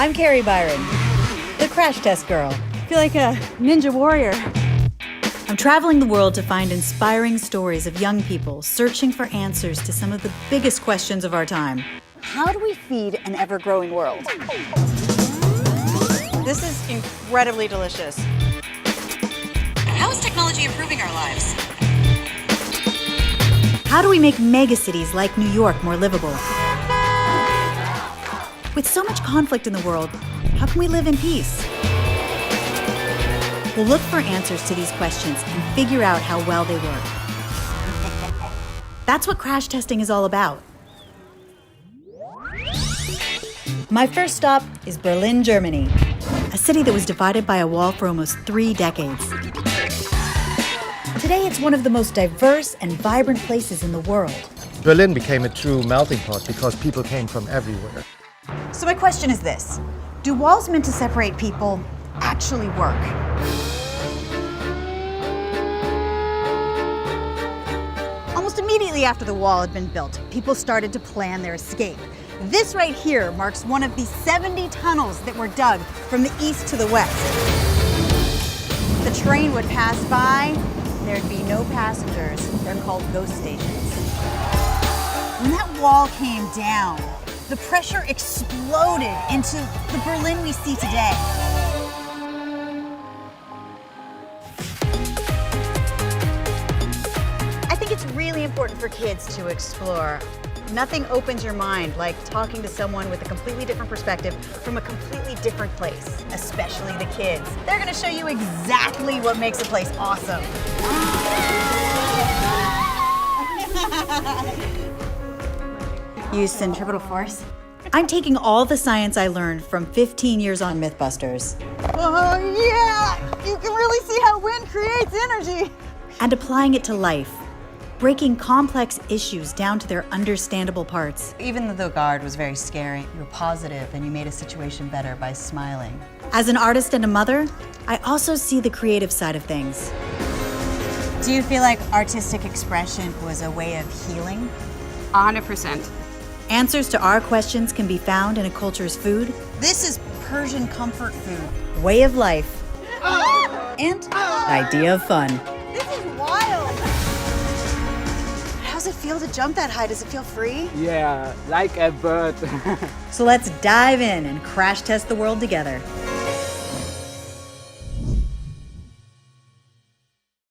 I'm Kari Byron, the crash test girl. I feel like a ninja warrior. I'm traveling the world to find inspiring stories of young people searching for answers to some of the biggest questions of our time. How do we feed an ever-growing world? This is incredibly delicious. How is technology improving our lives? How do we make megacities like New York more livable? With so much conflict in the world, how can we live in peace? We'll look for answers to these questions and figure out how well they work. That's what crash testing is all about. My first stop is Berlin, Germany, a city that was divided by a wall for almost 3 decades. Today, it's one of the most diverse and vibrant places in the world. Berlin became a true melting pot because people came from everywhere. So my question is this: do walls meant to separate people actually work? Almost immediately after the wall had been built, people started to plan their escape. This right here marks one of the 70 tunnels that were dug from the east to the west. The train would pass by, there'd be no passengers. They're called ghost stations. When that wall came down, the pressure exploded into the Berlin we see today. I think it's really important for kids to explore. Nothing opens your mind like talking to someone with a completely different perspective from a completely different place, especially the kids. They're gonna show you exactly what makes a place awesome. Use centripetal force. I'm taking all the science I learned from 15 years on MythBusters Oh yeah! You can really see how wind creates energy. and applying it to life, breaking complex issues down to their understandable parts. Even though the guard was very scary, you were positive and you made a situation better by smiling. As an artist and a mother, I also see the creative side of things. Do you feel like artistic expression was a way of healing? 100%. Answers to our questions can be found in a culture's food, This is Persian comfort food. way of life, And idea of fun. this is wild. How's it feel to jump that high? Does it feel free? Yeah, like a bird. So let's dive in and crash test the world together.